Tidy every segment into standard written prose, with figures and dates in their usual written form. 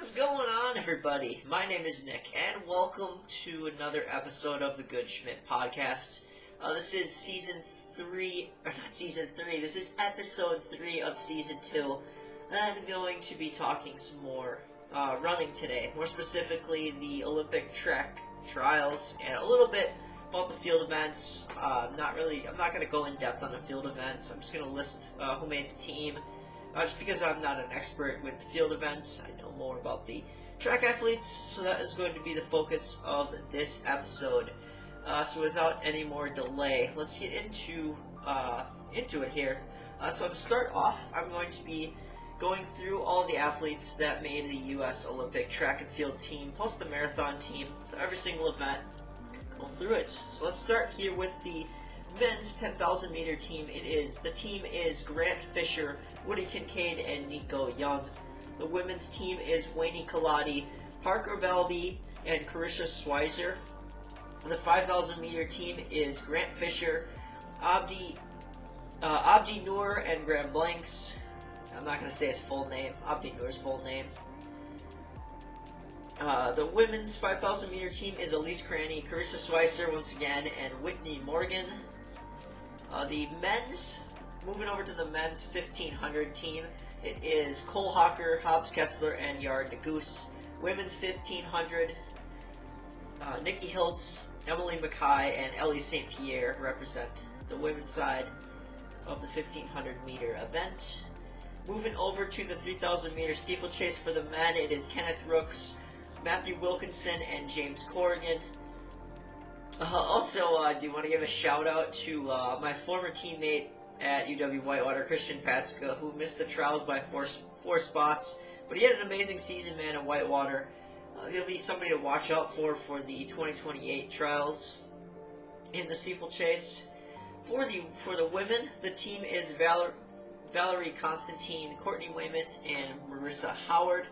What's going on, everybody? My name is Nick, and welcome to another episode of the Good Schmidt podcast. This is this is episode 3 of season 2. I'm going to be talking some more running today, more specifically the Olympic track trials, and a little bit about the field events. I'm not going to go in depth on the field events. I'm just going to list who made the team. Just because I'm not an expert with the field events, I know more about the track athletes, so that is going to be the focus of this episode. So without any more delay, let's get into it here. So to start off, I'm going to be going through all the athletes that made the U.S. Olympic track and field team, plus the marathon team, so every single event, go through it. So let's start here with the men's 10,000 meter team. The team is Grant Fisher, Woody Kincaid, and Nico Young. The women's team is Wayne Kaladi, Parker Valby, and Carissa Schweizer. The 5,000 meter team is Grant Fisher, Abdi Noor, and Graham Blanks. I'm not going to say his full name, Abdi Noor's full name. The women's 5,000 meter team is Elise Cranny, Carissa Schweizer once again, and Whitney Morgan. The men's, moving over to the men's 1500 team, it is Cole Hawker, Hobbs Kessler, and Yard Nagoose. Women's 1500, Nikki Hiltz, Emily Mackay, and Ellie St. Pierre represent the women's side of the 1500 meter event. Moving over to the 3000 meter steeplechase for the men, it is Kenneth Rooks, Matthew Wilkinson, and James Corrigan. Also, I do want to give a shout out to my former teammate at UW-Whitewater, Christian Patska, who missed the trials by four spots, but he had an amazing season, man, at Whitewater. He'll be somebody to watch out for the 2028 trials in the steeplechase. For the women, the team is Valerie Constantine, Courtney Wayment, and Marissa Howard.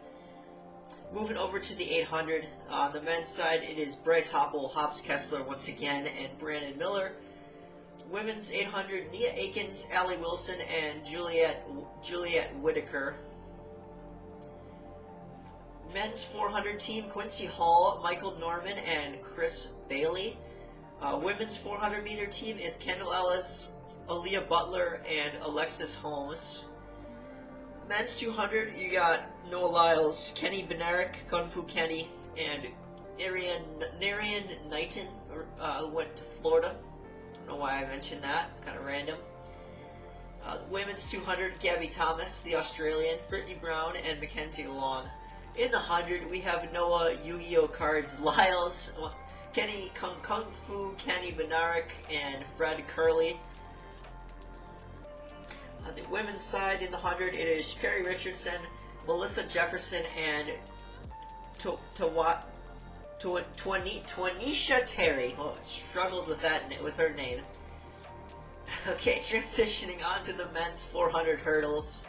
Moving over to the 800, on the men's side, it is Bryce Hoppel, Hobbs Kessler once again, and Brandon Miller. Women's 800, Nia Akins, Allie Wilson, and Juliet Whitaker. Men's 400 team, Quincy Hall, Michael Norman, and Chris Bailey. Women's 400 meter team is Kendall Ellis, Aaliyah Butler, and Alexis Holmes. Men's 200, you got Noah Lyles, Kenny Benaric, Kung Fu Kenny, and Narian Knighton, who went to Florida. I don't know why I mentioned that, kind of random. Women's 200, Gabby Thomas, the Australian, Brittany Brown, and Mackenzie Long. In the 100, we have Noah Yu-Gi-Oh! Cards, Lyles, Kenny Kung Fu Kenny Benaric, and Fred Curley. On the women's side, in the 100, it is Sha'carri Richardson, Melissa Jefferson, and Twanisha Terry. Oh, I struggled with her name. Okay, transitioning on to the men's 400 hurdles.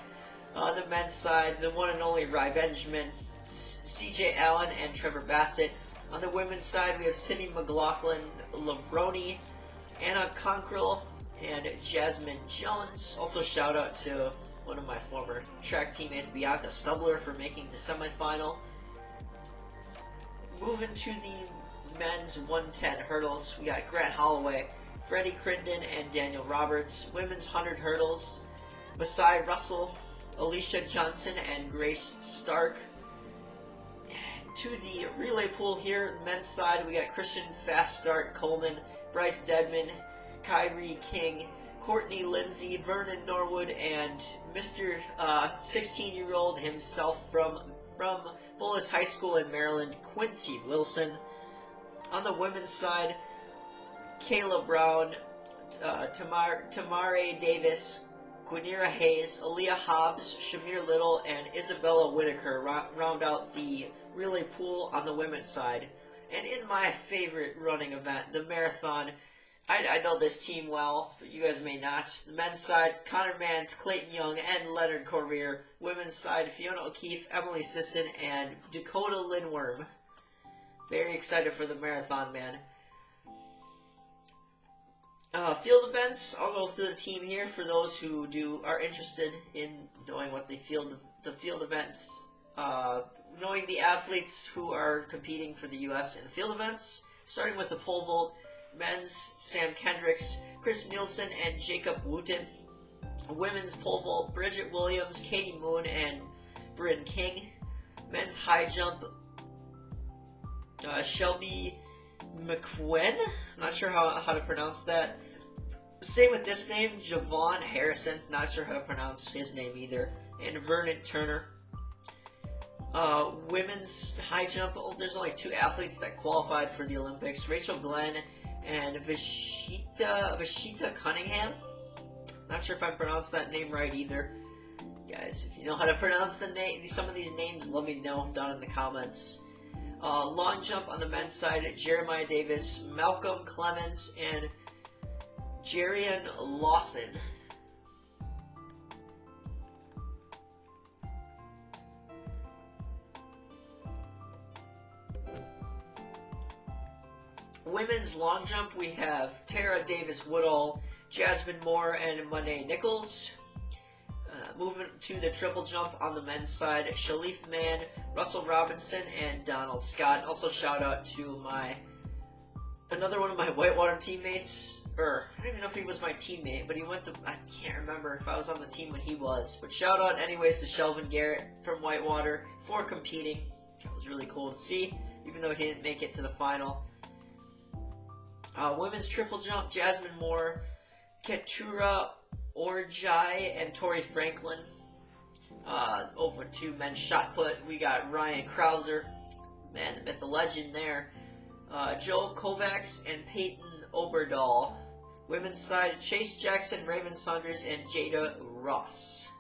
On the men's side, the one and only Ry Benjamin, CJ Allen, and Trevor Bassett. On the women's side, we have Sydney McLaughlin-Levrone, Anna Conkrell, and Jasmine Jones. Also shout out to one of my former track teammates, Bianca Stubler, for making the semifinal. Moving to the men's 110 hurdles, we got Grant Holloway, Freddie Crinden, and Daniel Roberts. Women's 100 hurdles, Masai Russell, Alicia Johnson, and Grace Stark. To the relay pool here, the men's side, we got Christian Fast Start Coleman, Bryce Dedman, Kyrie King, Courtney Lindsay, Vernon Norwood, and Mr. 16-year-old himself from Bullis High School in Maryland, Quincy Wilson. On the women's side, Kayla Brown, Tamare Davis, Gwenera Hayes, Aaliyah Hobbs, Shamir Little, and Isabella Whitaker round out the relay pool on the women's side. And in my favorite running event, the marathon, I know this team well, but you guys may not. The men's side, Connor Mans, Clayton Young, and Leonard Corrier. Women's side, Fiona O'Keefe, Emily Sisson, and Dakota Lindworm. Very excited for the marathon, man. Field events, I'll go through the team here for those who are interested in knowing what the field events, knowing knowing the athletes who are competing for the U.S. in the field events, starting with the pole vault, men's Sam Kendricks, Chris Nielsen, and Jacob Wooten. Women's pole vault, Bridget Williams, Katie Moon, and Bryn King. Men's high jump, Shelby McQuinn. I'm not sure how to pronounce that. Same with this name, Javon Harrison. Not sure how to pronounce his name either. And Vernon Turner. Women's high jump, there's only 2 athletes that qualified for the Olympics. Rachel Glenn and Vashita Cunningham. Not sure if I pronounced that name right either. Guys, if you know how to pronounce some of these names, let me know down in the comments. Long jump on the men's side, Jeremiah Davis, Malcolm Clemens, and Jerian Lawson. Women's long jump, we have Tara Davis-Woodall, Jasmine Moore, and Monet Nichols. Moving to the triple jump on the men's side, Shalif Mann, Russell Robinson, and Donald Scott. Also shout out to another one of my whitewater teammates, or I don't even know if he was my teammate, but I can't remember if I was on the team when he was. But shout out anyways to Shelvin Garrett from Whitewater for competing. That was really cool to see, even though he didn't make it to the final. Women's triple jump, Jasmine Moore, Keturah Orjai, and Tori Franklin. Over to men's shot put, we got Ryan Krauser, man, the myth, the legend there. Joel Kovacs and Peyton Oberdahl. Women's side, Chase Jackson, Raymond Saunders, and Jada Ross.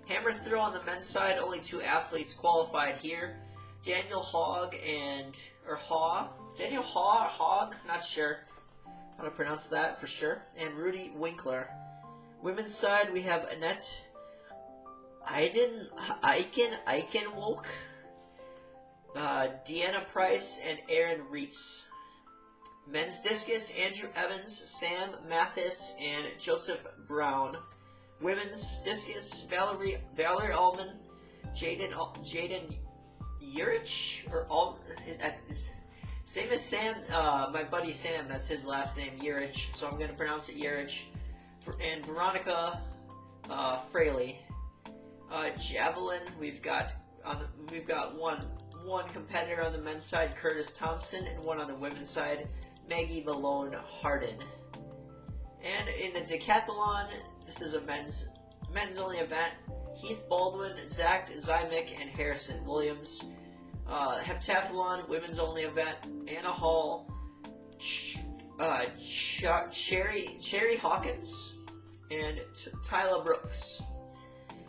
Hammer throw on the men's side, only 2 athletes qualified here. Daniel Hogg Daniel Hogg, not sure how to pronounce that for sure, and Rudy Winkler. Women's side, we have Annette Eichenwolk, Deanna Price, and Aaron Reese. Men's discus, Andrew Evans, Sam Mathis, and Joseph Brown. Women's discus, Valerie Allman, Jaden Urich, same as Sam, my buddy Sam, that's his last name, Urich, so I'm going to pronounce it Urich. And Veronica Fraley. Javelin, we've got one competitor on the men's side, Curtis Thompson, and one on the women's side, Maggie Malone Harden. And in the decathlon, this is a men's only event. Heath Baldwin, Zach Zymick, and Harrison Williams. Heptathlon, women's only event. Anna Hall, Sherry Hawkins, and Tyler Brooks.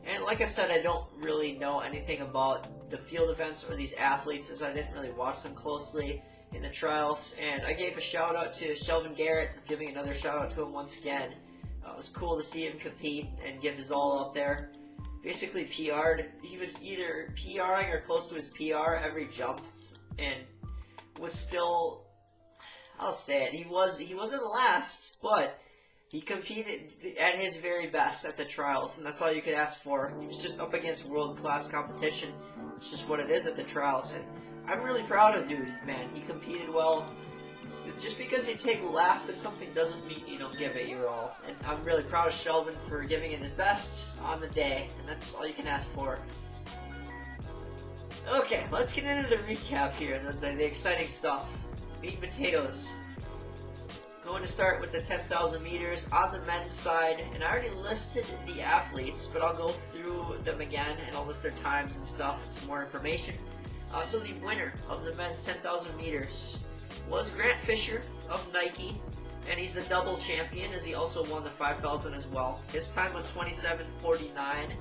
And like I said, I don't really know anything about the field events or these athletes, as I didn't really watch them closely in the trials. And I gave a shout out to Shelvin Garrett. I'm giving another shout out to him once again. It was cool to see him compete and give his all out there. Basically PR'd. He was either PRing or close to his PR every jump, and was still, I'll say it, he wasn't last, but he competed at his very best at the trials, and that's all you could ask for. He was just up against world-class competition. It's just what it is at the trials, and I'm really proud of dude, man. He competed well. Just because you take last at something doesn't mean you don't give it your all. And I'm really proud of Shelvin for giving it his best on the day, and that's all you can ask for. Okay, let's get into the recap here, the exciting stuff. Meat and potatoes. Going to start with the 10,000 meters on the men's side, and I already listed the athletes, but I'll go through them again, and I'll list their times and stuff, and some more information. So the winner of the men's 10,000 meters was Grant Fisher of Nike, and he's the double champion, as he also won the 5,000 as well. His time was 27:49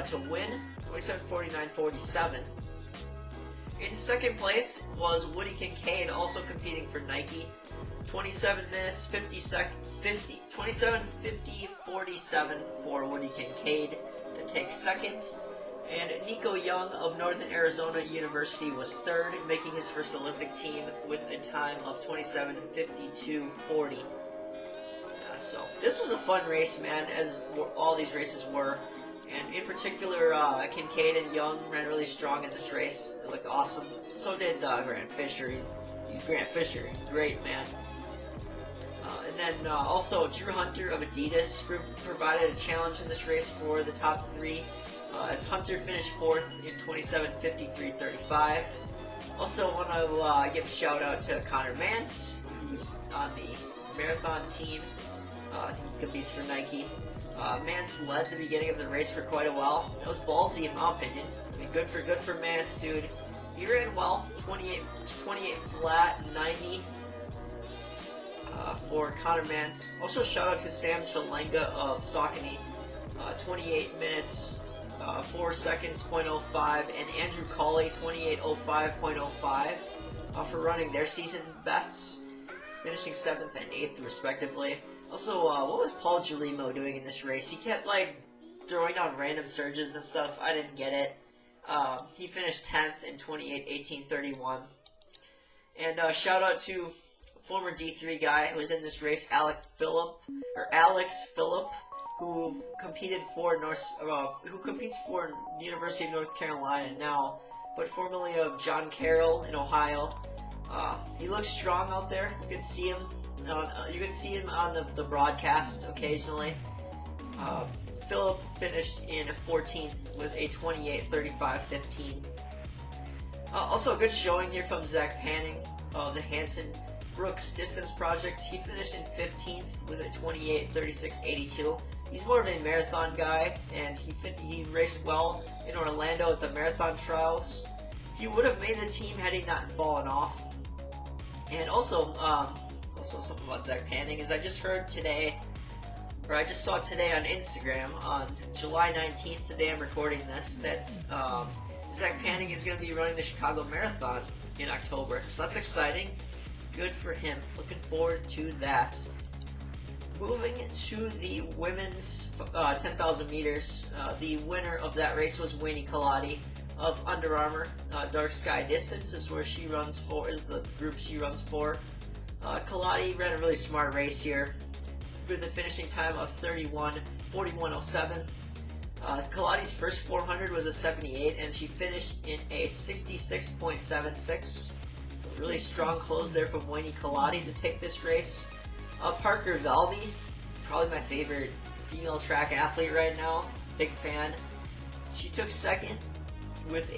to win, 27:49.47. In second place was Woody Kincaid, also competing for Nike. 27:50.47 for Woody Kincaid to take second. And Nico Young of Northern Arizona University was third, making his first Olympic team with a time of 27:52.40. So this was a fun race, man, as all these races were. And in particular, Kincaid and Young ran really strong in this race. They looked awesome. So did Grant Fisher. He's Grant Fisher. He's great, man. And then also Drew Hunter of Adidas provided a challenge in this race for the top three, as Hunter finished 4th in 27:53.35. Also want to give a shout out to Connor Mance, who's on the marathon team. He competes for Nike. Mance led the beginning of the race for quite a while. That was ballsy in my opinion. I mean, good for Mance, dude. He ran well, 28 flat, 90 for Connor Mance. Also shout out to Sam Chalenga of Saucony, 28 minutes, 4 seconds, 0.05, and Andrew Colley, 28:05.05 for running their season bests, finishing 7th and 8th respectively. Also, what was Paul Giolimo doing in this race? He kept like throwing down random surges and stuff. I didn't get it. He finished 10th in 28:18.31. And shout out to former D3 guy who was in this race, Alex Phillip, who competes for the University of North Carolina now, but formerly of John Carroll in Ohio. He looks strong out there. You could see him. You could see him on the broadcast occasionally. Phillip finished in 14th with a 28:35.15. Also, a good showing here from Zach Panning of the Hanson Brooks Distance Project. He finished in 15th with a 28:36.82. He's more of a marathon guy, and he raced well in Orlando at the marathon trials. He would have made the team had he not fallen off. And also something about Zach Panning is I just saw today on Instagram on July 19th, the day I'm recording this, that Zach Panning is going to be running the Chicago Marathon in October. So that's exciting. Good for him. Looking forward to that. Moving to the women's 10,000 meters, the winner of that race was Wayne Kaladi of Under Armour. Dark Sky Distance is the group she runs for. Kaladi ran a really smart race here with a finishing time of 41:41.07. Kaladi's first 400 was a 78, and she finished in a 66.76. Really strong close there from Wayne Kaladi to take this race. Parker Valby, probably my favorite female track athlete right now. Big fan. She took second with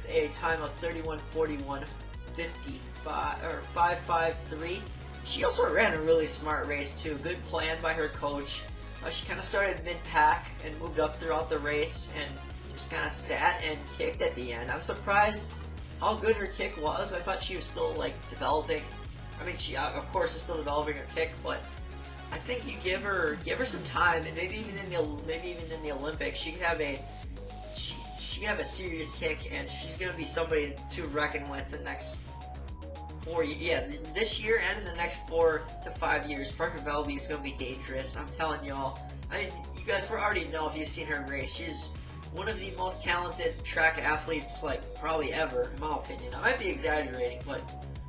a time of 5:53. She also ran a really smart race too. Good plan by her coach. She kind of started mid-pack and moved up throughout the race and just kind of sat and kicked at the end. I'm surprised how good her kick was. I thought she was still like developing. I mean, she of course is still developing her kick, but I think you give her some time, and maybe even in the Olympics, she could have a serious kick, and she's gonna be somebody to reckon with the next this year and in the next 4 to 5 years. Parker Valby is gonna be dangerous. I'm telling y'all. I mean, you guys already know if you've seen her race. She's one of the most talented track athletes, like, probably ever, in my opinion. I might be exaggerating, but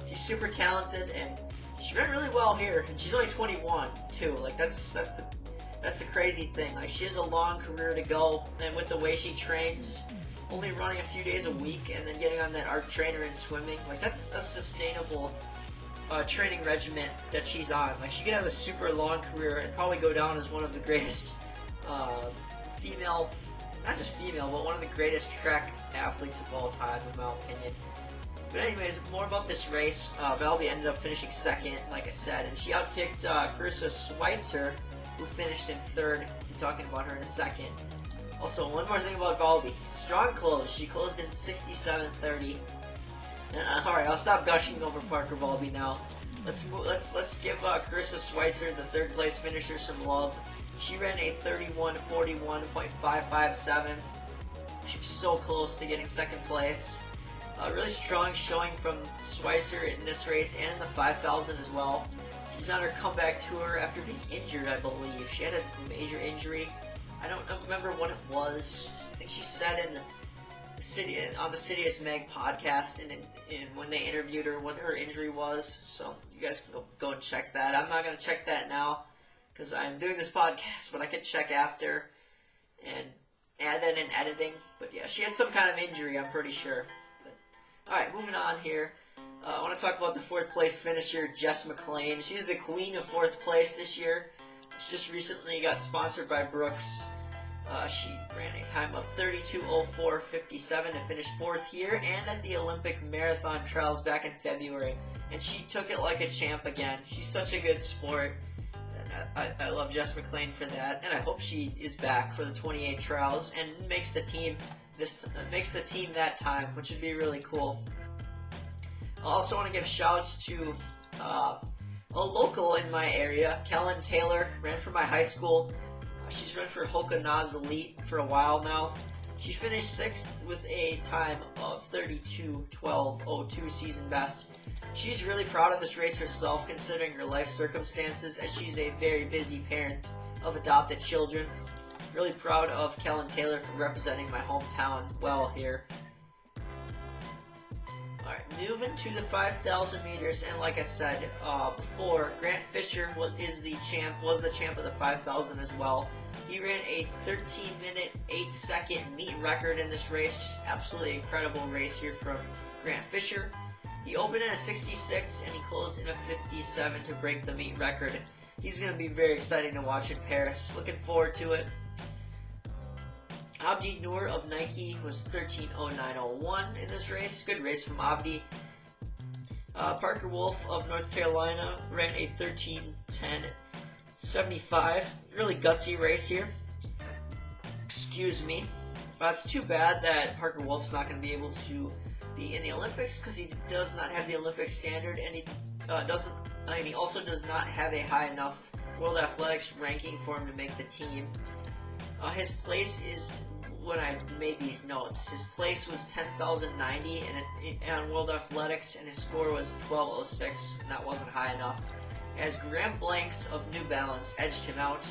she's super talented, and she ran really well here, and she's only 21, too. Like, that's the crazy thing. Like, she has a long career to go, and with the way she trains, only running a few days a week, and then getting on that art trainer and swimming, like, that's a sustainable training regimen that she's on. Like, she could have a super long career and probably go down as one of the greatest female, not just female, but one of the greatest track athletes of all time, in my opinion. But anyways, more about this race. Valby ended up finishing second, like I said, and she outkicked Carissa Schweitzer, who finished in third. I'll be talking about her in a second. Also, one more thing about Valby. Strong close. She closed in 67:30. And alright, I'll stop gushing over Parker Valby now. Let's give Carissa Schweitzer, the third place finisher, some love. She ran a 31:41.557. She was so close to getting second place. Really strong showing from Schweitzer in this race and in the 5,000 as well. She's on her comeback tour after being injured, I believe. She had a major injury. I don't remember what it was. I think she said on the City is Meg podcast, and when they interviewed her, what her injury was. So you guys can go and check that. I'm not going to check that now because I'm doing this podcast, but I can check after. And add that in editing. But yeah, she had some kind of injury, I'm pretty sure. Alright, moving on here. I want to talk about the 4th place finisher, Jess McLean. She's the queen of 4th place this year. She just recently got sponsored by Brooks. She ran a time of 32:04.57 to finish 4th here and at the Olympic Marathon Trials back in February. And she took it like a champ again. She's such a good sport. And I love Jess McLean for that. And I hope she is back for the 28 trials and makes the team that time, which would be really cool. I also want to give shouts to a local in my area, Kellen Taylor, ran for my high school. She's run for Hokanaz Elite for a while now. She finished 6th with a time of 32:12.02 season best. She's really proud of this race herself considering her life circumstances, as she's a very busy parent of adopted children. Really proud of Kellen Taylor for representing my hometown well here. Alright, moving to the 5,000 meters, and like I said before, Grant Fisher was the champ of the 5,000 as well. He ran a 13-minute, 8-second meet record in this race. Just absolutely incredible race here from Grant Fisher. He opened in a 66 and he closed in a 57 to break the meet record. He's going to be very exciting to watch in Paris. Looking forward to it. Abdi Noor of Nike was 13:09.01 in this race. Good race from Abdi. Parker Wolf of North Carolina ran a 13:10.75. Really gutsy race here. Excuse me. It's too bad that Parker Wolf's not going to be able to be in the Olympics because he does not have the Olympic standard, and he also does not have a high enough World Athletics ranking for him to make the team. His place is, when I made these notes, his place was 10,090 on World Athletics, and his score was 12:06, and that wasn't high enough. As Graham Blanks of New Balance edged him out,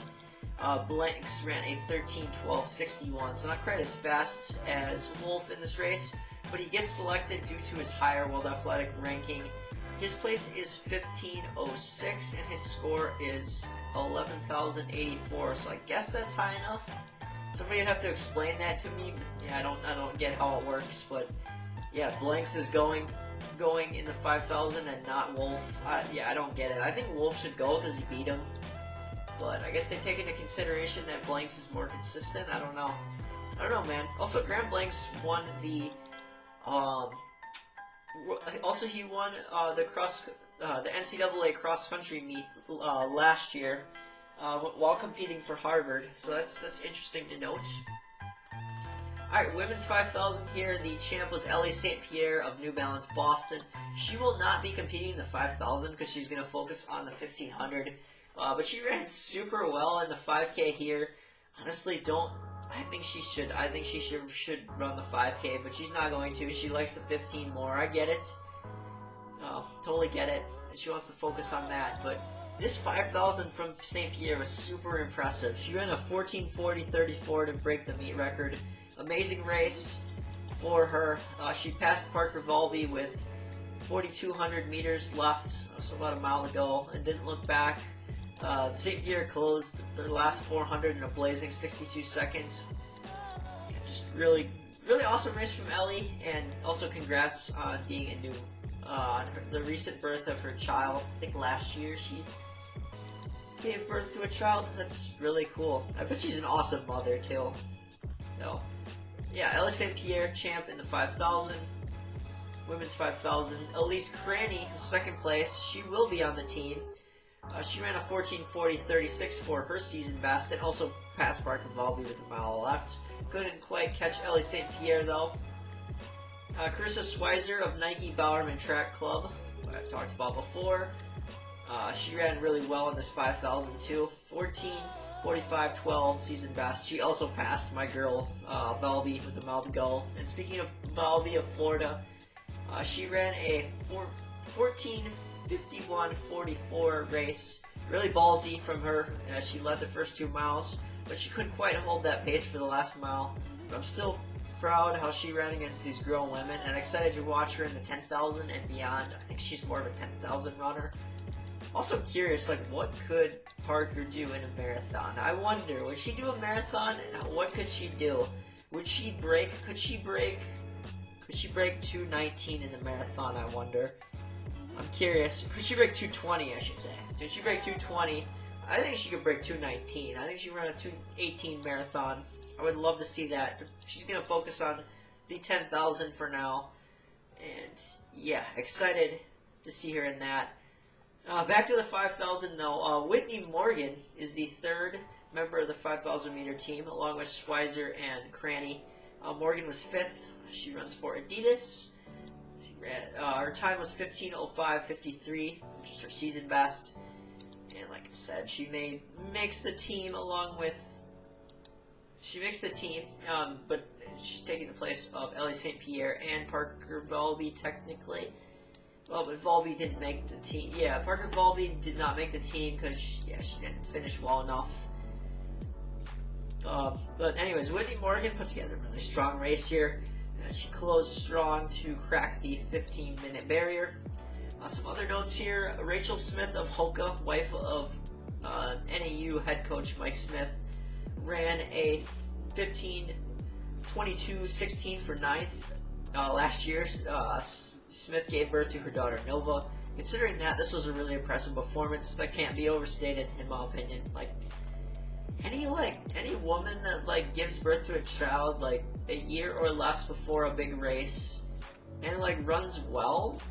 Blanks ran a 13:12.61, so not quite as fast as Wolf in this race, but he gets selected due to his higher World Athletic ranking. His place is 15:06, and his score is 11,084, so I guess that's high enough. Somebody would have to explain that to me. Yeah, I don't get how it works, but yeah, Blanks is going in the 5,000 and not Wolf. Yeah, I don't get it. I think Wolf should go because he beat him, but I guess they take into consideration that Blanks is more consistent. I don't know, man. Also, Graham Blanks won the he won the NCAA cross country meet last year while competing for Harvard. So that's interesting to note. Alright, women's 5,000 here. The champ was Ellie St. Pierre of New Balance Boston. She will not be competing in the 5,000 because she's going to focus on the 1,500. But she ran super well in the 5K here. Honestly, I think she should run the 5K, but she's not going to. She likes the 15 more. I get it. Totally get it. She wants to focus on that. But this 5,000 from St. Pierre was super impressive. She ran a 14:40.34 to break the meet record. Amazing race for her. She passed Parker Volby with 4,200 meters left, so about a mile to go, and didn't look back. St. Pierre closed their last 400 in a blazing 62 seconds. Yeah, just really awesome race from Ellie, and also congrats on being a new, the recent birth of her child. I think last year she gave birth to a child. That's really cool. I bet she's an awesome mother too. So, yeah, Ellie St. Pierre, champ in the 5,000. Women's 5,000. Elise Cranny, second place. She will be on the team. She ran a 14:40.36 for her season best, and also passed Parker Volby with a mile left. Couldn't quite catch Ellie St. Pierre though. Carissa Schweizer of Nike Bowerman Track Club, who I've talked about before. She ran really well in this 5,000 too. 14:45.12 season best. She also passed my girl Volby with a mile to go. And speaking of Volby of Florida, she ran a 14:51.44 race. Really ballsy from her as she led the first 2 miles, but she couldn't quite hold that pace for the last mile. But I'm still proud how she ran against these grown women, and excited to watch her in the 10,000 and beyond. I think she's more of a 10,000 runner. Also curious, like, what could Parker do in a marathon? I wonder, would she do a marathon, and what could she do? Could she break 2:19 in the marathon, I wonder? I'm curious. Could she break 2:20, I should say? Could she break 2:20? I think she could break 2:19. I think she ran a 2:18 marathon. I would love to see that. She's going to focus on the 10,000 for now. And, yeah, excited to see her in that. Back to the 5,000 now. Whitney Morgan is the third member of the 5,000 meter team, along with Schweizer and Cranny. Morgan was fifth. She runs for Adidas. She ran, her time was 15:05:53, which is her season best. And like I said, she makes the team but she's taking the place of Ellie St. Pierre and Parker Valby technically. Well, but Valby didn't make the team. Yeah, Parker Valby did not make the team because she didn't finish well enough. But anyways, Whitney Morgan put together a really strong race here. And she closed strong to crack the 15-minute barrier. Some other notes here. Rachel Smith of Hoka, wife of NAU head coach Mike Smith, ran a 15:22:16 for 9th. Last year, Smith gave birth to her daughter Nova. Considering that, this was a really impressive performance that can't be overstated, in my opinion. Any woman that gives birth to a child a year or less before a big race and runs well,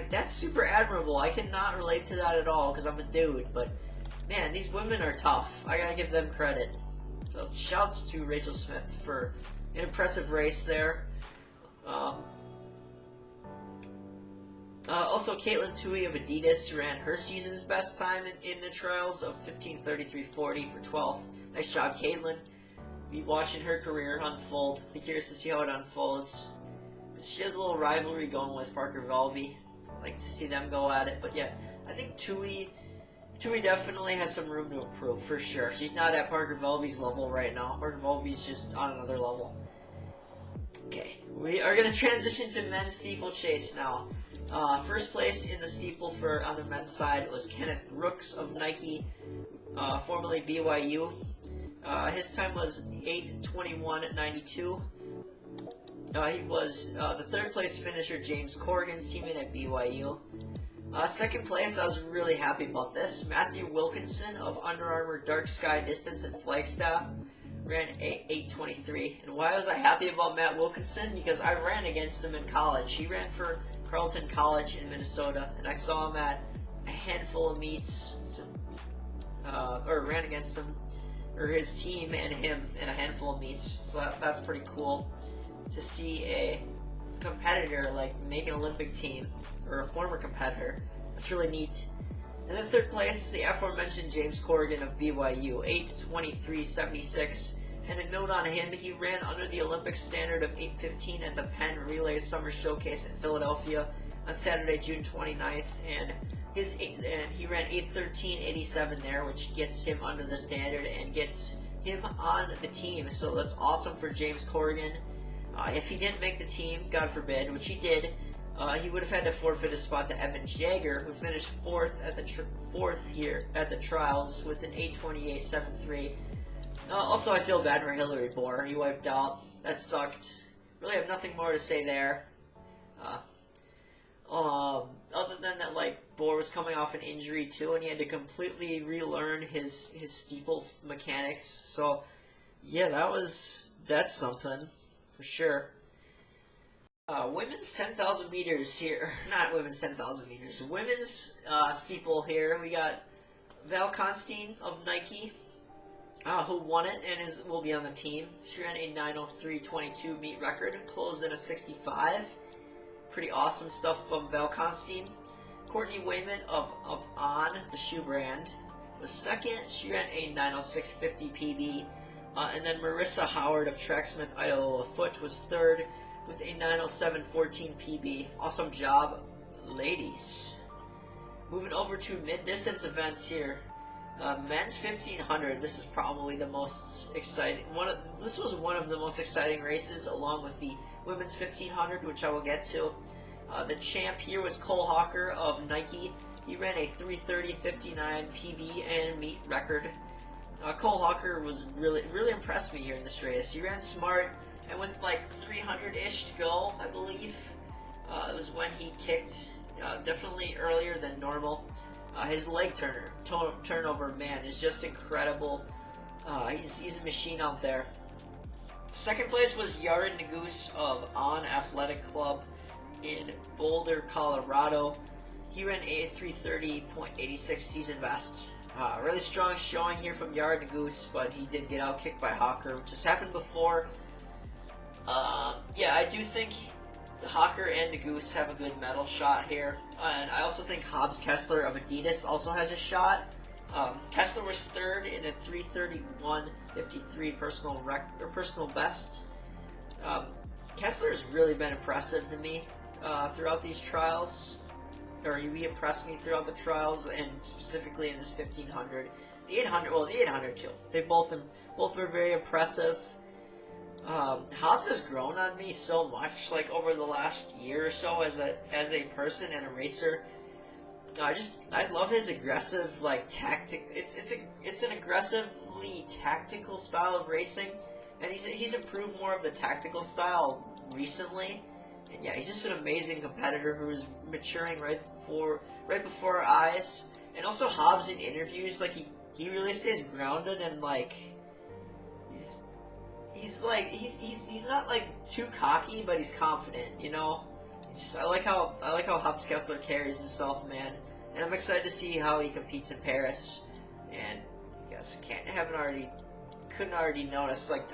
that's super admirable. I cannot relate to that at all because I'm a dude, but man, these women are tough. I gotta give them credit. So shouts to Rachel Smith for an impressive race there. Also, Caitlin Tui of Adidas ran her season's best time in the trials of 15:33:40 for 12th. Nice job, Caitlin. Be watching her career unfold. Be curious to see how it unfolds. But she has a little rivalry going with Parker Valby. Like to see them go at it. But yeah, I think Tui definitely has some room to improve for sure. She's not at Parker Valby's level right now. Parker Valby's just on another level. Okay, we are going to transition to men's steeplechase now. First place in the steeple on the men's side was Kenneth Rooks of Nike, formerly BYU. His time was 8:21:92. He was the third place finisher, James Corrigan's teammate at BYU. Second place, I was really happy about this. Matthew Wilkinson of Under Armour Dark Sky Distance in Flagstaff ran 8:23. And why was I happy about Matt Wilkinson? Because I ran against him in college. He ran for Carleton College in Minnesota, and I saw him at a handful of meets, or ran against him, or his team and him in a handful of meets. So that's pretty cool to see a competitor make an Olympic team, or a former competitor. That's really neat. And then third place, the aforementioned James Corrigan of BYU, 8:23:76. And a note on him, he ran under the Olympic standard of 8:15 at the Penn Relay Summer Showcase in Philadelphia on Saturday, June 29th, and he ran 8:13:87 there, which gets him under the standard and gets him on the team. So that's awesome for James Corrigan. If he didn't make the team, God forbid, which he did, he would have had to forfeit his spot to Evan Jagger, who finished fourth here at the trials with an 8:28:73. Also, I feel bad for Hillary Bohr. He wiped out. That sucked. Really have nothing more to say there. Other than that, Bohr was coming off an injury too, and he had to completely relearn his steeple mechanics. So, yeah, that's something for sure. Women's 10,000 meters here. Not women's 10,000 meters. Women's steeple here. We got Val Constein of Nike, who won it and will be on the team. She ran a 9:03:22 meet record, closed in a 65. Pretty awesome stuff from Val Constein. Courtney Wayman of On, the shoe brand, was second. She ran a 9:06:50 PB. And then Marissa Howard of Tracksmith Idaho Foot was third with a 9:07:14 PB. Awesome job, ladies. Moving over to mid-distance events here. Men's 1500. This is probably the most exciting. This was one of the most exciting races, along with the women's 1500, which I will get to. The champ here was Cole Hawker of Nike. He ran a 3:30.59 PB and meet record. Cole Hawker was really impressed me here in this race. He ran smart, and with like 300-ish to go, I believe, it was when he kicked, definitely earlier than normal. His leg turnover, man, is just incredible. He's a machine out there. Second place was Yared Nuguse of On Athletic Club in Boulder, Colorado. He ran a 3:30.86 season best. Really strong showing here from Yared Nuguse, but he did get outkicked by Hawker, which has happened before. Yeah, I do think Hawker and Nuguse have a good medal shot here, and I also think Hobbs Kessler of Adidas also has a shot. Kessler was third in a 3:31.53 personal best. Kessler has really been impressive to me throughout these trials. Or he impressed me throughout the trials, and specifically in this 1500. The 800, well, the 800 too. They both were very impressive. Hobbs has grown on me so much, like over the last year or so, as a person and a racer. I love his aggressive, like, tactic. It's an aggressively tactical style of racing, and he's improved more of the tactical style recently. And yeah, he's just an amazing competitor who is maturing right before our eyes. And also Hobbs in interviews, like he really stays grounded, and like he's not like too cocky, but he's confident, you know. I like how Hobbs Kessler carries himself, man. And I'm excited to see how he competes in Paris. And I guess couldn't already notice, like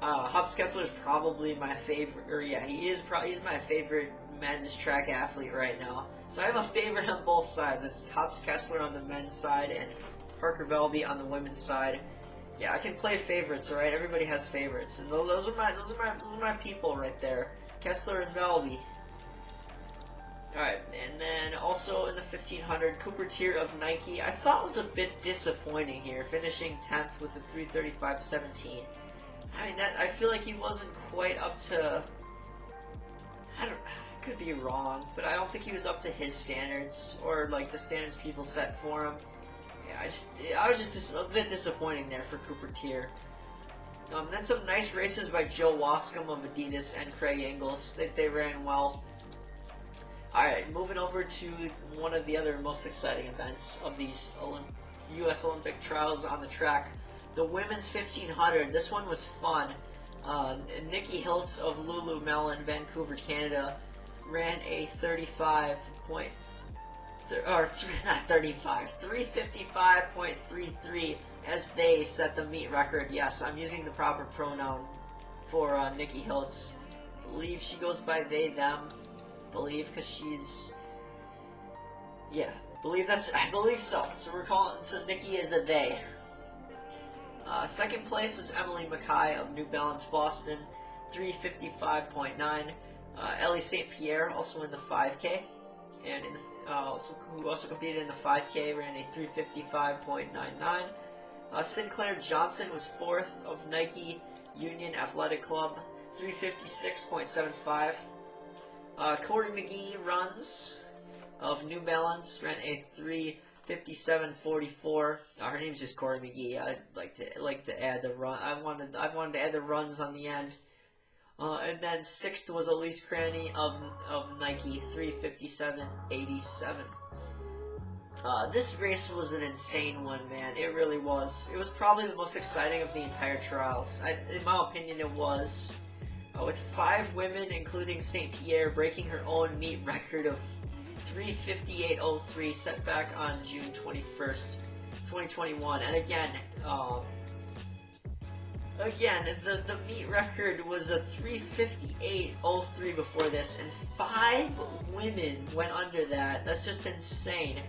Hobbs Kessler is probably my favorite, or yeah, he's my favorite men's track athlete right now. So I have a favorite on both sides. It's Hobbs Kessler on the men's side and Parker Velby on the women's side. Yeah, I can play favorites, alright? Everybody has favorites, and those are my people right there, Kessler and Velby. Alright, and then also in the 1500, Cooper Tier of Nike, I thought was a bit disappointing here, finishing 10th with a 3:35.17. I mean, I feel like he wasn't quite up to, I could be wrong, but I don't think he was up to his standards, or like the standards people set for him. Yeah, I was just a bit disappointing there for Cooper Tier. Then some nice races by Joe Wascom of Adidas and Craig Ingles. They ran well. Alright, moving over to one of the other most exciting events of these U.S. Olympic trials on the track. The women's 1500, this one was fun. Nikki Hiltz of Lululemon, Vancouver, Canada, ran a 355.33 as they set the meet record. Yes, I'm using the proper pronoun for Nikki Hiltz. Believe she goes by they, them. Believe, because she's, yeah, I believe so. So Nikki is a they. Second place is Emily Mackay of New Balance Boston, 3:55.9. Ellie St. Pierre also in the 5K, and who also competed in the 5K, ran a 3:55.99. Sinclair Johnson was fourth of Nike Union Athletic Club, 3:56.75. Corey McGee runs of New Balance, ran a 3:57.44. Her name's just Corey McGee. I'd like to add the run. I wanted to add the runs on the end. And then sixth was Elise Cranny of Nike, 3:57.87. This race was an insane one, man. It really was. It was probably the most exciting of the entire trials. In my opinion, it was. With 5 women, including St. Pierre, breaking her own meet record of 3:58.03 set back on June 21st, 2021. And again, the meet record was a 3:58.03 before this, and 5 women went under that. That's just insane.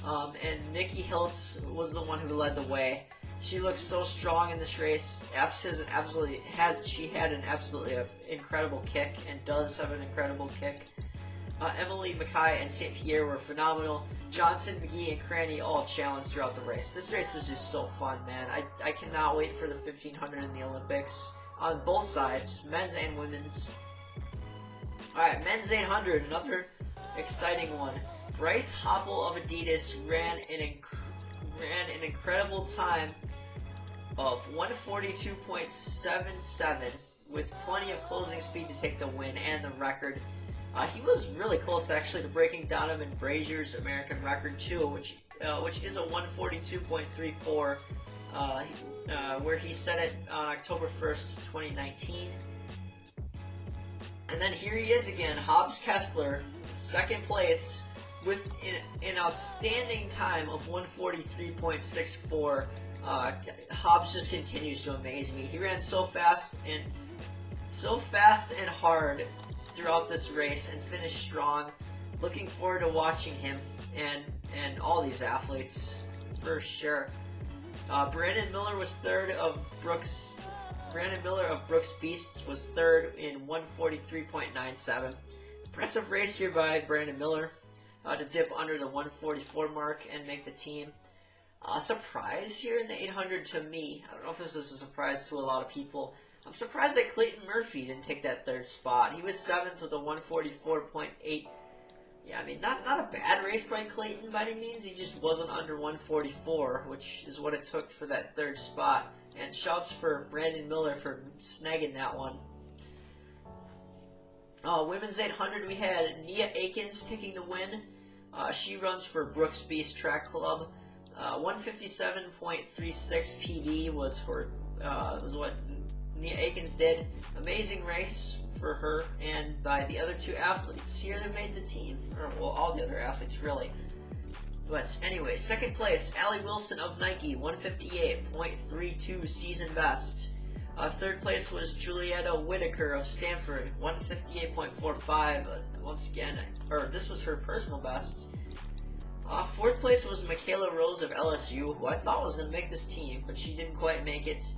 And Nikki Hiltz was the one who led the way. She looked so strong in this race. She had an absolutely incredible kick, and does have an incredible kick. Emily Mackay and St. Pierre were phenomenal. Johnson, McGee, and Cranny all challenged throughout the race. This race was just so fun, man. I cannot wait for the 1500 in the Olympics on both sides, men's and women's. Alright, men's 800, another exciting one. Bryce Hoppel of Adidas ran an incredible time of 142.77 with plenty of closing speed to take the win and the record. He was really close actually to breaking Donovan Brazier's American record too, which is a 142.34, where he set it on October 1st, 2019. And then here he is again, Hobbs Kessler, second place with an outstanding time of 143.64. Hobbs just continues to amaze me. He ran so fast and hard throughout this race and finished strong. Looking forward to watching him and all these athletes for sure. Brandon Miller was third of Brooks. Brandon Miller of Brooks Beasts was third in 143.97. Impressive race here by Brandon Miller to dip under the 144 mark and make the team. Surprise here in the 800 to me. I don't know if this is a surprise to a lot of people. I'm surprised that Clayton Murphy didn't take that third spot. He was 7th with a 144.8. Yeah, I mean, not a bad race by Clayton by any means. He just wasn't under 144, which is what it took for that third spot. And shouts for Brandon Miller for snagging that one. Women's 800, we had Nia Akins taking the win. She runs for Brooks Beast Track Club. 157.36 PB was what Nia Akins did. Amazing race for her and by the other two athletes here that made the team. Or, well, all the other athletes, really. But anyway, second place, Allie Wilson of Nike, 158.32 season best. Third place was Julietta Whitaker of Stanford, 158.45. Once again, this was her personal best. Fourth place was Michaela Rose of LSU, who I thought was going to make this team, but she didn't quite make it.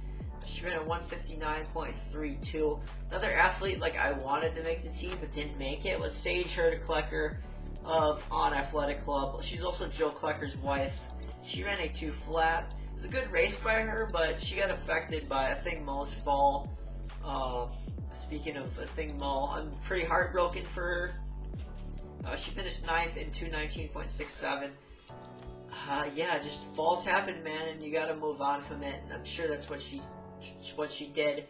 She ran a 159.32. Another athlete like I wanted to make the team but didn't make it was Sage Hurd-Klecker of On Athletic Club. She's also Joe Klecker's wife. She ran a 2 flat. It was a good race by her, but she got affected by a Thing Mo's fall. Speaking of a Thing Mo, I'm pretty heartbroken for her. She finished 9th in 219.67. Yeah, just falls happen, man, and you gotta move on from it. And I'm sure that's what she did.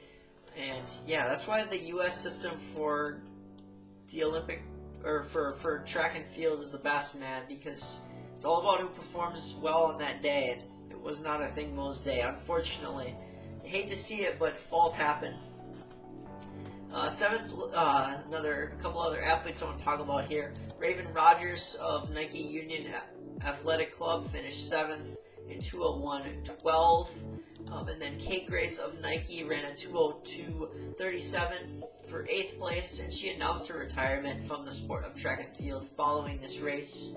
And yeah, that's why the U.S. system for the Olympic or for track and field is the best, man, because it's all about who performs well on that day. And it was not a Thing Mo's day, unfortunately. I hate to see it, but falls happen. Seventh, a couple other athletes I want to talk about here. Raven Rogers of Nike Union Athletic Club finished 7th in 201.12. And then Kate Grace of Nike ran a 202.37 for 8th place, and she announced her retirement from the sport of track and field following this race.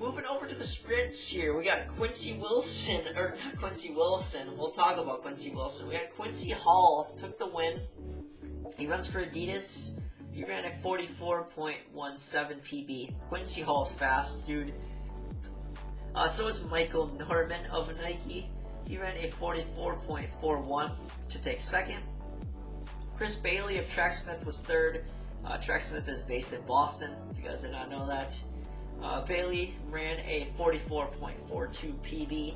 Moving over to the sprints here, we got Quincy Wilson, or not Quincy Wilson, we'll talk about Quincy Wilson. We got Quincy Hall, took the win. He runs for Adidas. He ran a 44.17 PB. Quincy Hall's fast, dude. So is Michael Norman of Nike. He ran a 44.41 to take second. Chris Bailey of Tracksmith was third. Tracksmith is based in Boston, if you guys did not know that. Bailey ran a 44.42 PB.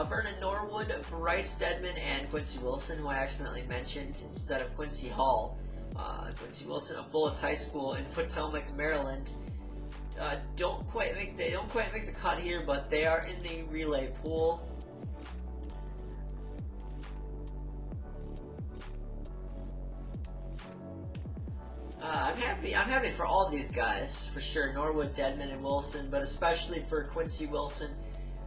Vernon Norwood, Bryce Dedman, and Quincy Wilson, who I accidentally mentioned instead of Quincy Hall. Quincy Wilson of Bullis High School in Potomac, Maryland. They don't quite make the cut here, but they are in the relay pool. I'm happy for all of these guys, for sure. Norwood, Dedman, and Wilson, but especially for Quincy Wilson,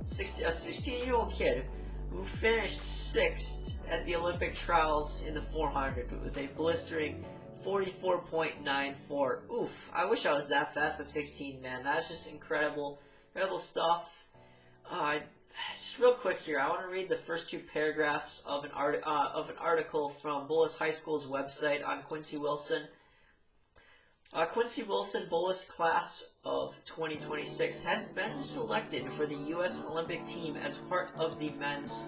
a 16-year-old kid who finished 6th at the Olympic trials in the 400 with a blistering 44.94. Oof, I wish I was that fast at 16, man. That's just incredible stuff. Just real quick here, I want to read the first 2 paragraphs of an article from Bullis High School's website on Quincy Wilson. Quincy Wilson Bullis class of 2026 has been selected for the U.S. Olympic team as part of the men's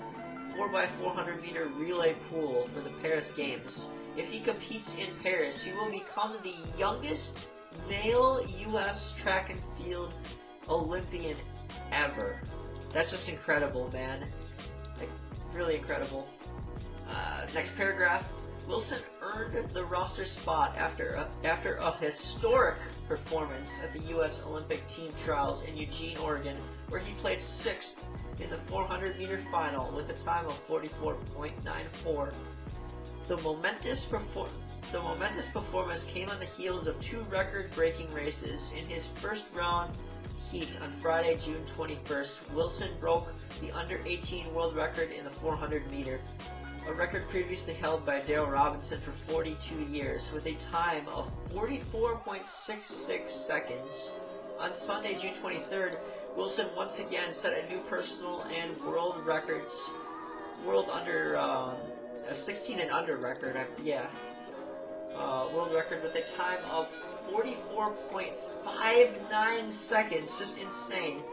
4x400 meter relay pool for the Paris Games. If he competes in Paris, he will become the youngest male U.S. track and field Olympian ever. That's just incredible, man. Like, really incredible. Next paragraph. Wilson earned the roster spot after a historic performance at the U.S. Olympic team trials in Eugene, Oregon, where he placed 6th in the 400-meter final with a time of 44.94. The momentous performance came on the heels of 2 record-breaking races. In his first round heat on Friday, June 21st, Wilson broke the under-18 world record in the 400-meter, a record previously held by Darryl Robinson for 42 years, with a time of 44.66 seconds. On Sunday, June 23rd, Wilson once again set a new personal and world records, a 16 and under record, world record with a time of 44.59 seconds, just insane,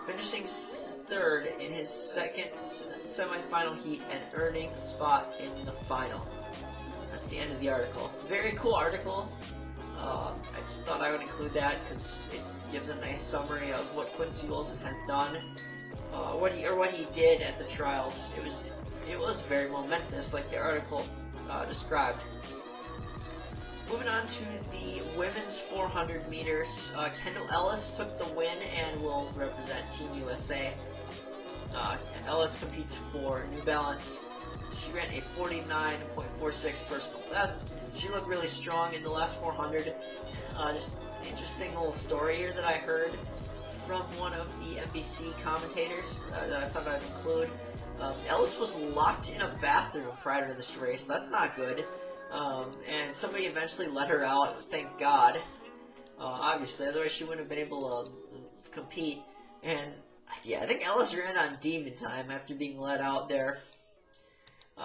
finishing 3rd in his second semifinal heat and earning a spot in the final. That's the end of the article. Very cool article. I just thought I would include that because it gives a nice summary of what Quincy Wilson has done, what he did at the trials. It was very momentous, like the article described. Moving on to the women's 400 meters, Kendall Ellis took the win and will represent Team USA. Ellis competes for New Balance. She ran a 49.46 personal best. She looked really strong in the last 400. Just interesting little story here that I heard from one of the NBC commentators that I thought I'd include. Ellis was locked in a bathroom prior to this race. That's not good. And somebody eventually let her out, thank God. Obviously, otherwise she wouldn't have been able to compete. And yeah, I think Ellis ran on demon time after being let out there.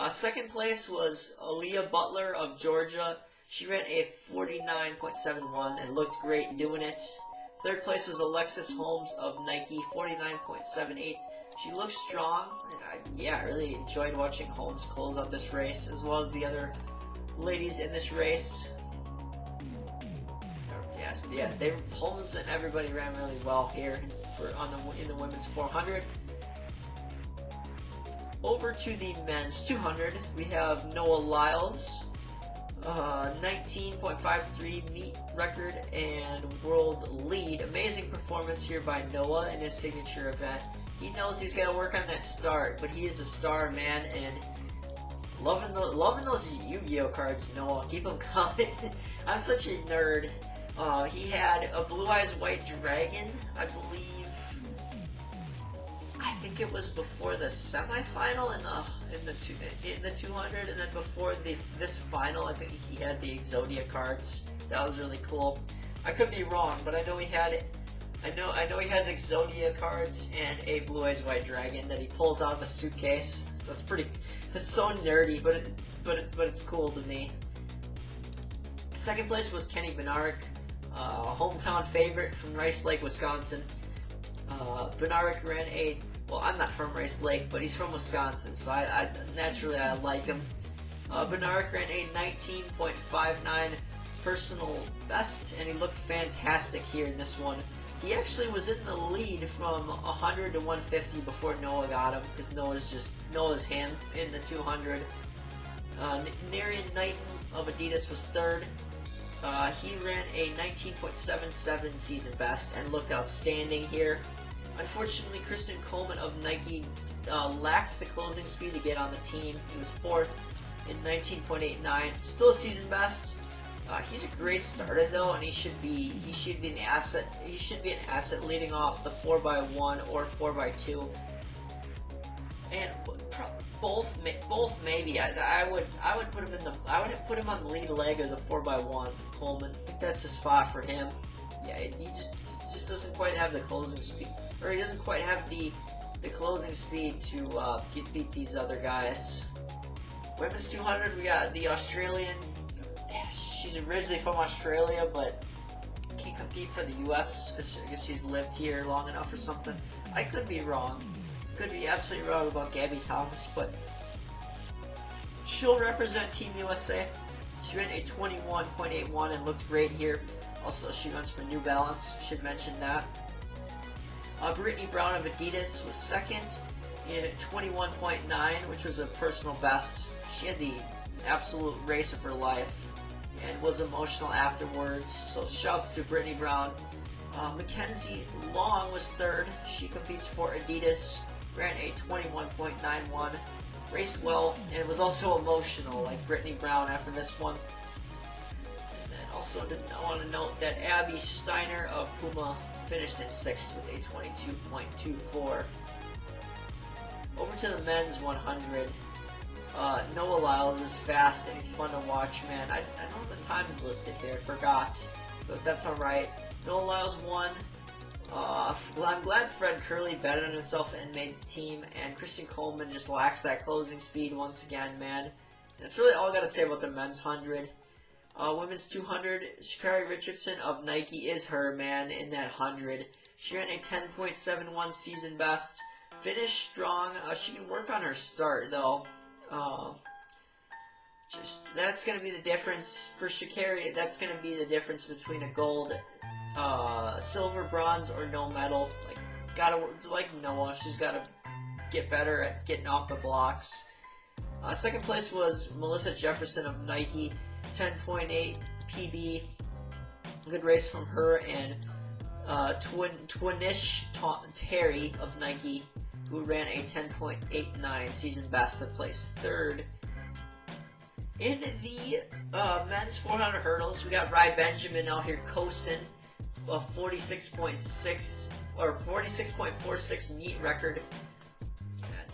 Second place was Aaliyah Butler of Georgia. She ran a 49.71 and looked great doing it. Third place was Alexis Holmes of Nike, 49.78. She looked strong. I really enjoyed watching Holmes close out this race, as well as the other ladies in this race. Holmes and everybody ran really well here in the women's 400. Over to the men's 200, we have Noah Lyles, 19.53 meet record and world lead. Amazing performance here by Noah in his signature event. He knows he's got to work on that start, but he is a star, man, and loving those Yu-Gi-Oh cards, Noah. Keep them coming. I'm such a nerd. He had a Blue Eyes White Dragon, I believe. I think it was before the semifinal in the 200, and then before this final, I think he had the Exodia cards. That was really cool. I could be wrong, but I know he had it. I know he has Exodia cards and a Blue Eyes White Dragon that he pulls out of a suitcase. So that's so nerdy, but it's cool to me. Second place was Kenny Bednarek, hometown favorite from Rice Lake, Wisconsin. Bednarek ran I'm not from Rice Lake, but he's from Wisconsin, so I naturally like him. Bednarek ran a 19.59 personal best, and he looked fantastic here in this one. He actually was in the lead from 100 to 150 before Noah got him, because Noah's him in the 200. Narian Knighton of Adidas was third. He ran a 19.77 season best and looked outstanding here. Unfortunately, Kristen Coleman of Nike lacked the closing speed to get on the team. He was fourth in 19.89, still a season best. He's a great starter though, and he should be an asset. He should be an asset leading off the 4x1 or 4x2, and both maybe. I would put him on the lead leg of the 4x1. Coleman, I think that's a spot for him. Yeah, he just doesn't quite have the closing speed, or he doesn't quite have the closing speed to beat these other guys. Women's 200, we got the Australian. She's originally from Australia, but can't compete for the U.S. because I guess she's lived here long enough or something. I could be wrong. Could be absolutely wrong about Gabby Thomas, but she'll represent Team USA. She ran a 21.81 and looked great here. Also, she runs for New Balance, should mention that. Brittany Brown of Adidas was second in 21.9, which was a personal best. She had the absolute race of her life and was emotional afterwards, so shouts to Brittany Brown. Mackenzie Long was third. She competes for Adidas, ran a 21.91, raced well, and was also emotional like Brittany Brown after this one. And then also I want to note that Abby Steiner of Puma finished in 6th with a 22.24. Over to the men's 100. Noah Lyles is fast and he's fun to watch, man. I don't know the times listed here, I forgot, but that's alright. Noah Lyles won. I'm glad Fred Curley betted on himself and made the team, and Christian Coleman just lacks that closing speed once again, man. That's really all I gotta say about the men's 100. Women's 200, Sha'carri Richardson of Nike is her, man, in that 100. She ran a 10.71 season best. Finished strong. She can work on her start, though. That's going to be the difference for Sha'carri. That's going to be the difference between a gold, silver, bronze, or no medal. Like Noah, she's got to get better at getting off the blocks. Second place was Melissa Jefferson of Nike, 10.8 PB. Good race from her, and Twinish Terry of Nike, who ran a 10.89 season best to place third. In the men's 400 hurdles, we got Rai Benjamin out here coasting a 46.6 or 46.46 meet record.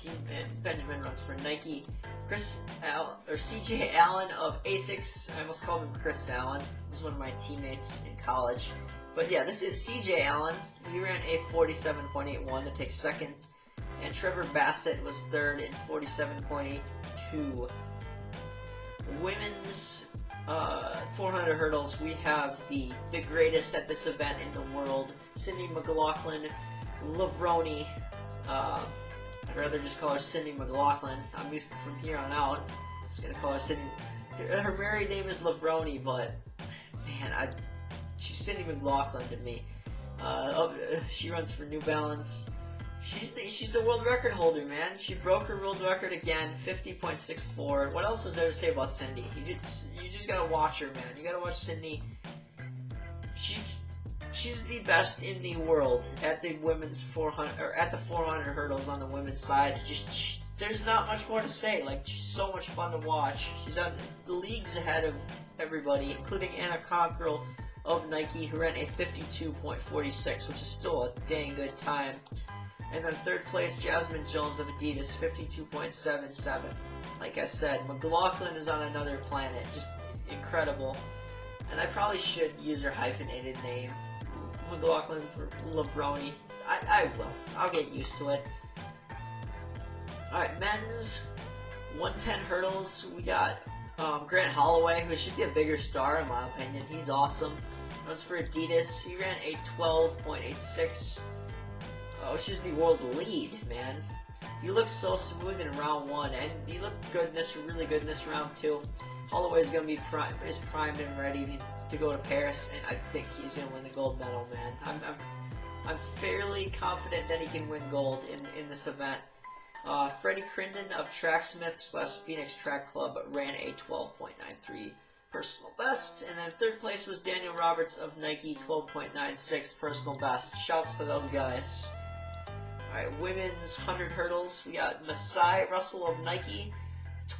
And Benjamin runs for Nike. CJ Allen of Asics. I almost called him Chris Allen. He was one of my teammates in college. But yeah, this is CJ Allen. He ran a 47.81 to take second. And Trevor Bassett was third in 47.82. Women's 400 hurdles, we have the greatest at this event in the world, Cindy McLaughlin-Levrone. I'd rather just call her Cindy McLaughlin. I'm used to from here on out. I'm just gonna call her Cindy. Her married name is Levrone, but man, she's Cindy McLaughlin to me. She runs for New Balance. She's the world record holder, man. She broke her world record again, 50.64. What else is there to say about Cindy? You just gotta watch her, man. You gotta watch Cindy. She's the best in the world at the women's 400 or at the 400 hurdles on the women's side. There's not much more to say. Like, she's so much fun to watch. She's on the leagues ahead of everybody, including Anna Cockrell of Nike, who ran a 52.46, which is still a dang good time. And then third place, Jasmine Jones of Adidas, 52.77. Like I said, McLaughlin is on another planet. Just incredible. And I probably should use her hyphenated name, McLaughlin for Levrone. I will. I'll get used to it. Alright, men's 110 hurdles. We got Grant Holloway, who should be a bigger star in my opinion. He's awesome. Runs for Adidas. He ran a 12.86. Which is the world lead, man. He looks so smooth in round 1, and he looked really good in this round 2. Holloway's gonna be primed and ready to go to Paris, and I think he's gonna win the gold medal, man. I'm fairly confident that he can win gold in this event. Freddie Crinden of Tracksmith / Phoenix Track Club ran a 12.93 personal best, and then third place was Daniel Roberts of Nike, 12.96 personal best. Shouts to those guys. Alright, women's 100 hurdles, we got Masai Russell of Nike,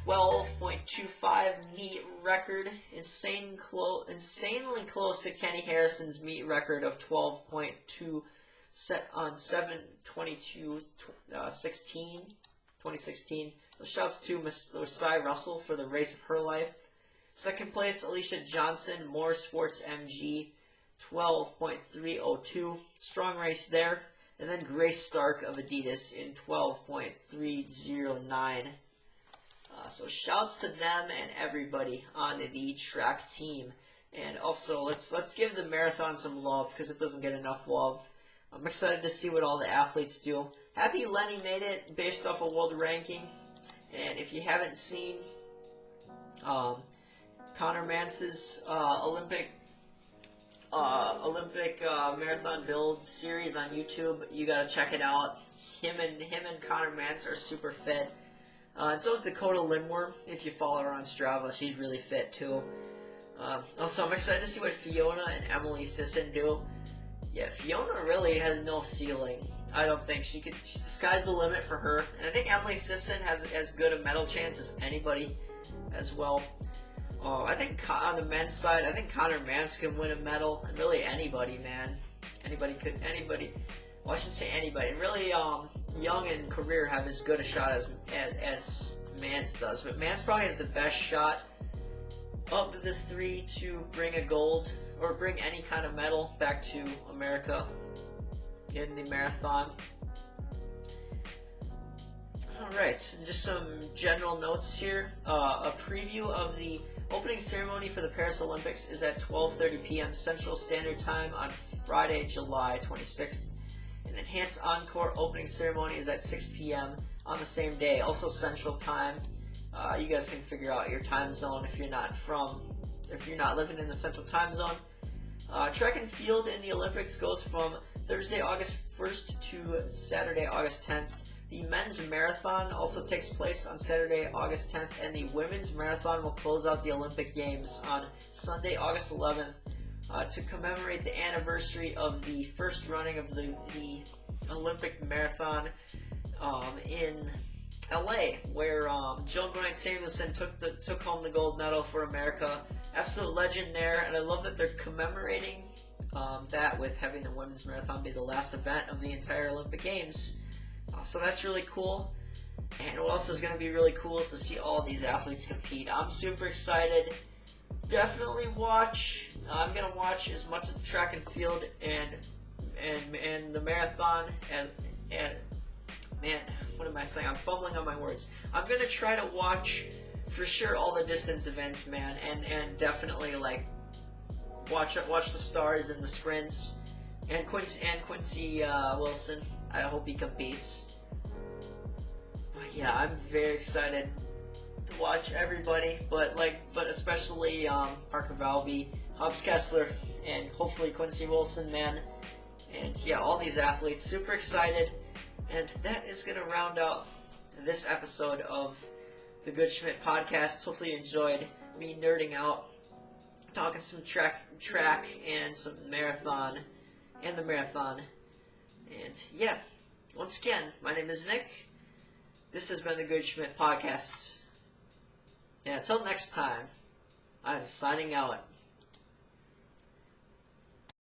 12.25 meet record, insanely close to Kenny Harrison's meet record of 12.2 set on 2016. So shouts to Masai Russell for the race of her life. Second place, Alicia Jansen, More Sports MG, 12.302. Strong race there. And then Grace Stark of Adidas in 12.309. So shouts to them and everybody on the track team. And also, let's give the marathon some love, because it doesn't get enough love. I'm excited to see what all the athletes do. Happy Lenny made it based off a world ranking. And if you haven't seen Connor Mance's Olympic marathon build series on YouTube. You gotta check it out. Him and Connor Mance are super fit. And so is Dakota Lindworm. If you follow her on Strava, she's really fit too. Also, I'm excited to see what Fiona and Emily Sisson do. Yeah, Fiona really has no ceiling. I don't think the sky's the limit for her. And I think Emily Sisson has as good a medal chance as anybody as well. I think on the men's side, I think Connor Mance can win a medal, and really anybody, man. Anybody. Well, I shouldn't say anybody. Really, Young and Career have as good a shot as Mance does, but Mance probably has the best shot of the three to bring a gold or bring any kind of medal back to America in the marathon. Alright, just some general notes here. A preview of the opening ceremony for the Paris Olympics is at 12:30 p.m. Central Standard Time on Friday, July 26th. An enhanced encore opening ceremony is at 6 p.m. on the same day, also Central Time. You guys can figure out your time zone if you're not living in the Central Time Zone. Track and field in the Olympics goes from Thursday, August 1st to Saturday, August 10th. The men's marathon also takes place on Saturday, August 10th, and the women's marathon will close out the Olympic Games on Sunday, August 11th, to commemorate the anniversary of the first running of the Olympic marathon in LA, where Joan Bryant Samuelson took home the gold medal for America. Absolute legend there, and I love that they're commemorating that with having the women's marathon be the last event of the entire Olympic Games. So that's really cool. And what else is going to be really cool is to see all these athletes compete. I'm super excited. Definitely watch. I'm going to watch as much of the track and field and the marathon and man, what am I saying? I'm fumbling on my words. I'm going to try to watch for sure all the distance events, man, and definitely like watch the stars in the sprints and Quincy Wilson. I hope he competes. But yeah, I'm very excited to watch everybody, but especially Parker Valby, Hobbs Kessler, and hopefully Quincy Wilson, man. And yeah, all these athletes, super excited. And that is going to round out this episode of the Good Schmidt podcast. Hopefully you enjoyed me nerding out, talking some track and some marathon, and the marathon. And yeah, once again, my name is Nick. This has been the Good Schmidt podcast. And until next time, I'm signing out.